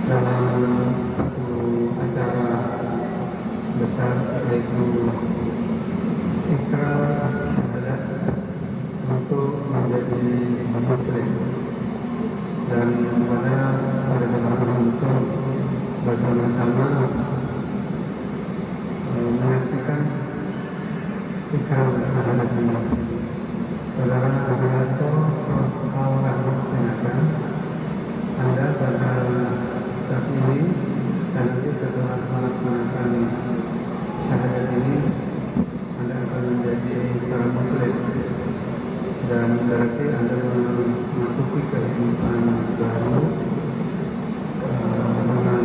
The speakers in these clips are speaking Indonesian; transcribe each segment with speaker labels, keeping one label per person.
Speaker 1: dalam satu acara besar, yaitu ikrar syahadat untuk menjadi muslim, dan pada kesempatan untuk bersama-sama menyaksikan ikrar syahadat ini. Saudara Abdullah Awalan menanyakan, Anda pada saat ini dan nanti setelah melaksanakan syahadat ini, Anda akan menjadi seorang muslim, dan berarti Anda memasuki kehidupan baru dengan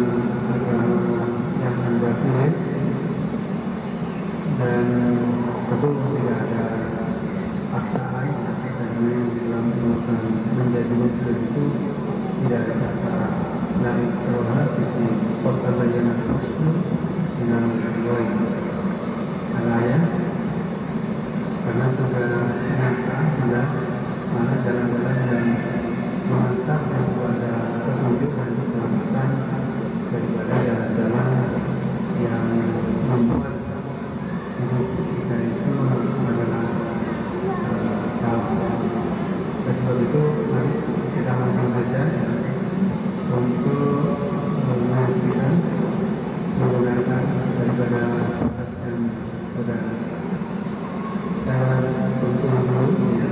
Speaker 1: agama yang Anda pilih, dan tentu tidak ada paksaan, karena dalam urusan menjadi muslim itu tidak ada paksaan. La ikraha fi qad tabayyana ar-rusydu minal ghayy. Al-ayat, karena sudah nyata, sudah mana jalan-jalan yang mantap daripada petunjuk dan keselamatan daripada jalan-jalan yang membuat hidup kita itu adalah salah. Sebab itu mari kita langsung saja untuk menyaksikan menggunakan daripada sahabat dan saudara. Saya untuk dulu ya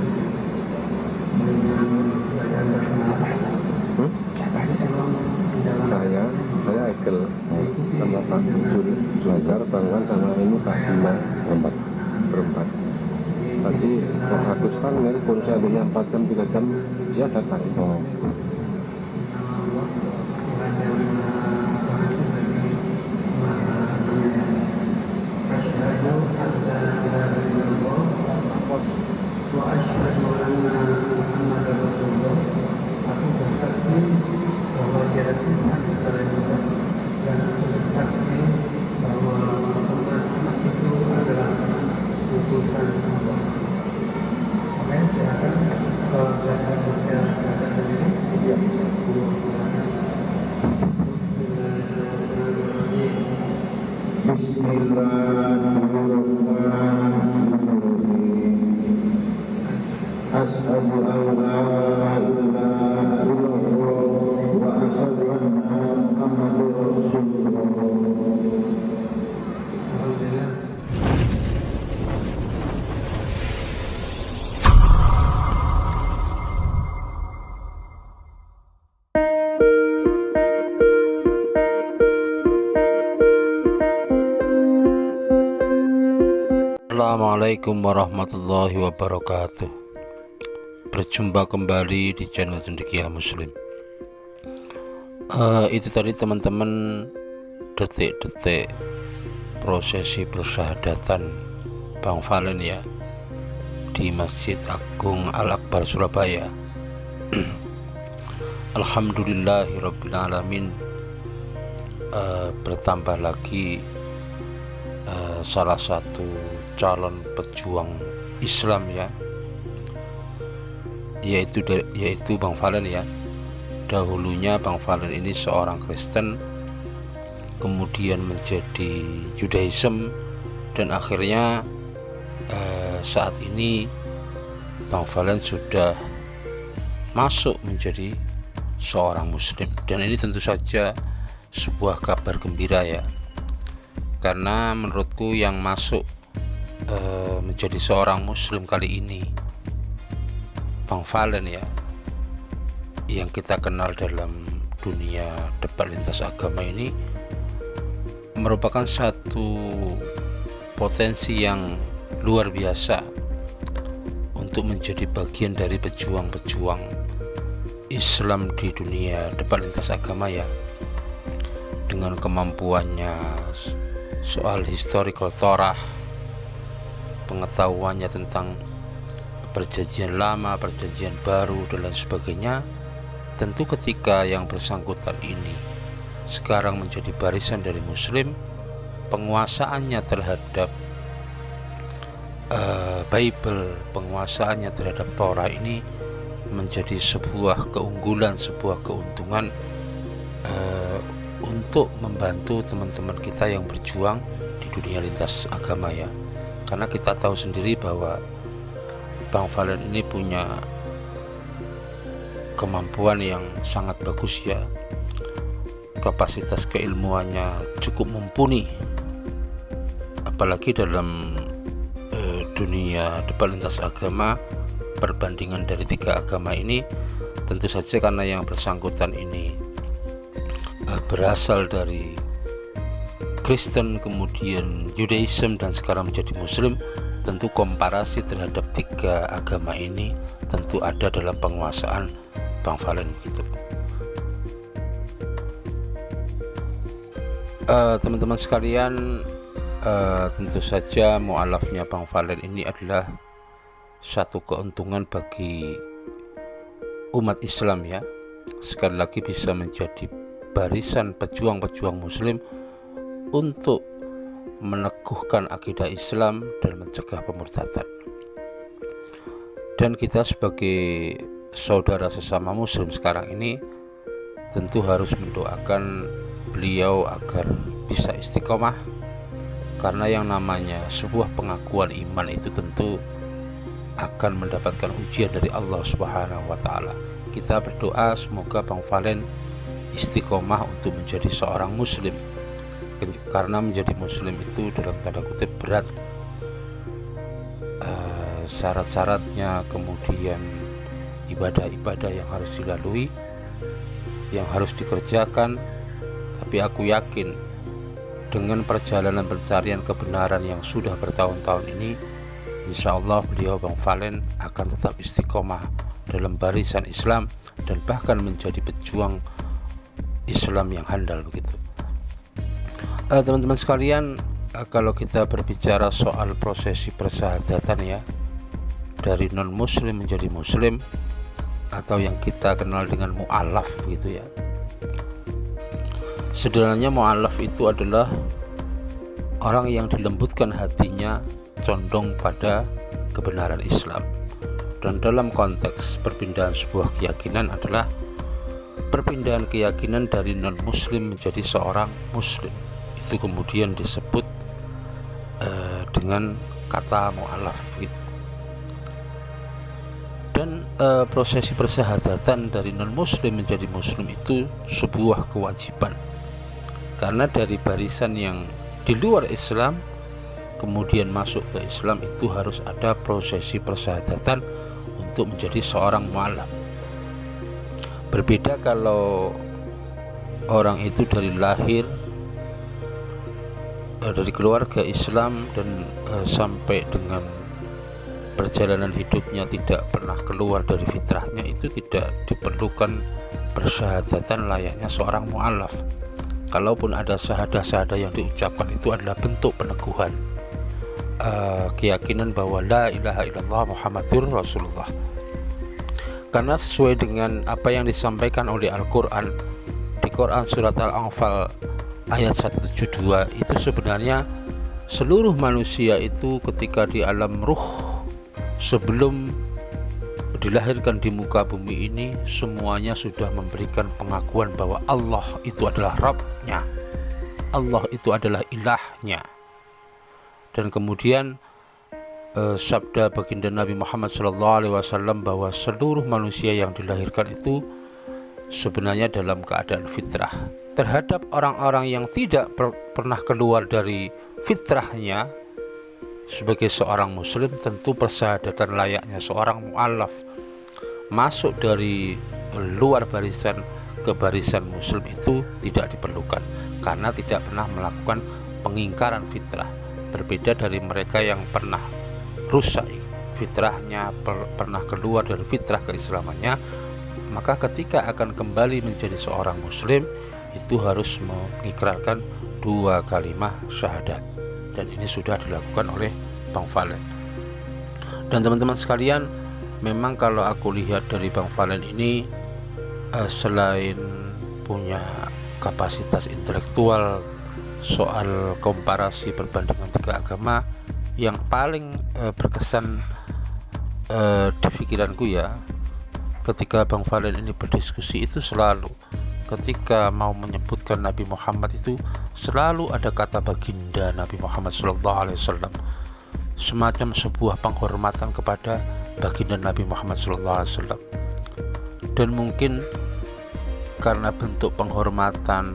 Speaker 1: dengan bacaan basmalah.
Speaker 2: Saya Ekel sama Pak Jul Juajar Bangwan sama ini Pak Bima berempat. Tadi Pak Agus kan nelpon saya punya 4 jam 3 jam dia datang.
Speaker 3: Asyhadu an la ilaha illallah wa asyhadu anna Muhammadar Rasulullah.
Speaker 4: Assalamualaikum warahmatullahi wabarakatuh. Berjumpa kembali di channel Cendekia Muslim. Itu tadi teman-teman detik-detik prosesi persyahadatan Bang Valen ya di Masjid Agung Al-Akbar Surabaya. Alhamdulillahirabbil alamin. Bertambah lagi salah satu calon pejuang Islam ya, yaitu Bang Valen ya. Dahulunya Bang Valen ini seorang Kristen, kemudian menjadi Judaism, dan akhirnya saat ini Bang Valen sudah masuk menjadi seorang Muslim, dan ini tentu saja sebuah kabar gembira ya, karena menurutku yang masuk menjadi seorang Muslim kali ini Bang Valen ya, yang kita kenal dalam dunia debat lintas agama ini, merupakan satu potensi yang luar biasa untuk menjadi bagian dari pejuang-pejuang Islam di dunia debat lintas agama ya, dengan kemampuannya soal historical Torah, pengetahuannya tentang perjanjian lama, perjanjian baru, dan lain sebagainya. Tentu ketika yang bersangkutan ini sekarang menjadi barisan dari Muslim, penguasaannya terhadap Bible, penguasaannya terhadap Torah ini menjadi sebuah keunggulan, sebuah keuntungan untuk membantu teman-teman kita yang berjuang di dunia lintas agama ya. Karena kita tahu sendiri bahwa Bang Valen ini punya kemampuan yang sangat bagus ya, kapasitas keilmuannya cukup mumpuni, apalagi dalam dunia debat lintas agama. Perbandingan dari 3 agama ini tentu saja karena yang bersangkutan ini berasal dari Kristen, kemudian Judaism, dan sekarang menjadi Muslim, tentu komparasi terhadap 3 agama ini tentu ada dalam penguasaan Bang Valen gitu. Teman-teman sekalian, tentu saja mu'alafnya Bang Valen ini adalah satu keuntungan bagi umat Islam ya. Sekali lagi bisa menjadi barisan pejuang-pejuang Muslim untuk meneguhkan akidah Islam dan mencegah pemurtadan. Dan kita sebagai saudara sesama Muslim sekarang ini tentu harus mendoakan beliau agar bisa istiqomah, karena yang namanya sebuah pengakuan iman itu tentu akan mendapatkan ujian dari Allah Subhanahu wa Ta'ala. Kita berdoa semoga Bang Valen istiqomah untuk menjadi seorang Muslim, karena menjadi Muslim itu dalam tanda kutip berat, syarat-syaratnya, kemudian ibadah-ibadah yang harus dilalui, yang harus dikerjakan. Tapi aku yakin dengan perjalanan pencarian kebenaran yang sudah bertahun-tahun ini, insya Allah beliau Bang Valen akan tetap istiqomah dalam barisan Islam dan bahkan menjadi pejuang Islam yang handal begitu. Teman-teman sekalian, kalau kita berbicara soal prosesi persahadatan ya, dari non muslim menjadi muslim, atau yang kita kenal dengan mu'alaf gitu ya. Sebenarnya mu'alaf itu adalah orang yang dilembutkan hatinya condong pada kebenaran Islam. Dan dalam konteks perpindahan sebuah keyakinan adalah perpindahan keyakinan dari non muslim menjadi seorang muslim. Itu kemudian disebut dengan kata mu'alaf gitu. Dan prosesi persahadatan dari non muslim menjadi muslim itu sebuah kewajiban, karena dari barisan yang di luar Islam kemudian masuk ke Islam itu harus ada prosesi persahadatan untuk menjadi seorang mu'alaf. Berbeda kalau orang itu dari lahir dari keluarga Islam dan sampai dengan perjalanan hidupnya tidak pernah keluar dari fitrahnya, itu tidak diperlukan persahadatan layaknya seorang mu'alaf. Kalaupun ada syahadah-syahadah yang diucapkan, itu adalah bentuk peneguhan keyakinan bahwa la ilaha illallah Muhammadur Rasulullah. Karena sesuai dengan apa yang disampaikan oleh Al-Quran di Quran surat Al-Anfal ayat 172, itu sebenarnya seluruh manusia itu ketika di alam ruh sebelum dilahirkan di muka bumi ini, semuanya sudah memberikan pengakuan bahwa Allah itu adalah Rabb-nya, Allah itu adalah ilahnya. Dan kemudian sabda baginda Nabi Muhammad SAW bahwa seluruh manusia yang dilahirkan itu sebenarnya dalam keadaan fitrah. Terhadap orang-orang yang tidak pernah keluar dari fitrahnya, sebagai seorang muslim tentu persahadatan layaknya seorang mu'alaf masuk dari luar barisan ke barisan muslim itu tidak diperlukan, karena tidak pernah melakukan pengingkaran fitrah. Berbeda dari mereka yang pernah rusak fitrahnya, pernah keluar dari fitrah keislamannya, maka ketika akan kembali menjadi seorang muslim itu harus mengikrarkan 2 kalimat syahadat. Dan ini sudah dilakukan oleh Bang Valen. Dan teman-teman sekalian, memang kalau aku lihat dari Bang Valen ini, selain punya kapasitas intelektual soal komparasi perbandingan 3 agama, yang paling berkesan di pikiranku ya, ketika Bang Valen ini berdiskusi itu selalu ketika mau menyebutkan Nabi Muhammad itu selalu ada kata baginda Nabi Muhammad SAW, semacam sebuah penghormatan kepada baginda Nabi Muhammad SAW. Dan mungkin karena bentuk penghormatan,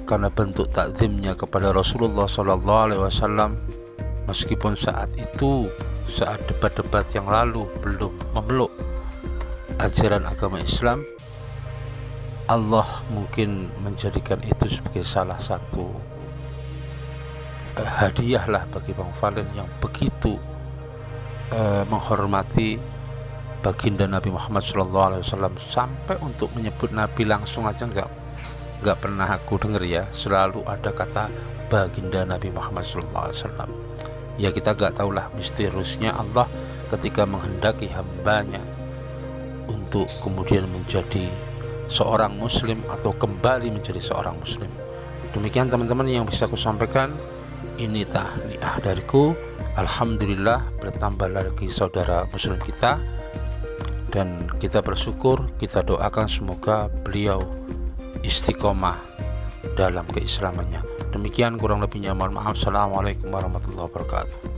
Speaker 4: karena bentuk takzimnya kepada Rasulullah SAW, meskipun saat itu, saat debat-debat yang lalu belum memeluk ajaran agama Islam, Allah mungkin menjadikan itu sebagai salah satu hadiah lah bagi Bang Valen yang begitu menghormati baginda Nabi Muhammad SAW, sampai untuk menyebut Nabi langsung aja nggak pernah aku dengar ya, selalu ada kata baginda Nabi Muhammad SAW. Ya kita nggak tahulah misteriusnya Allah ketika menghendaki hambanya untuk kemudian menjadi seorang muslim atau kembali menjadi seorang muslim. Demikian teman-teman yang bisa aku sampaikan. Ini tahniah dariku. Alhamdulillah bertambah lagi saudara muslim kita, dan kita bersyukur, kita doakan semoga beliau istiqomah dalam keislamannya. Demikian kurang lebihnya, mohon maaf. Assalamualaikum warahmatullahi wabarakatuh.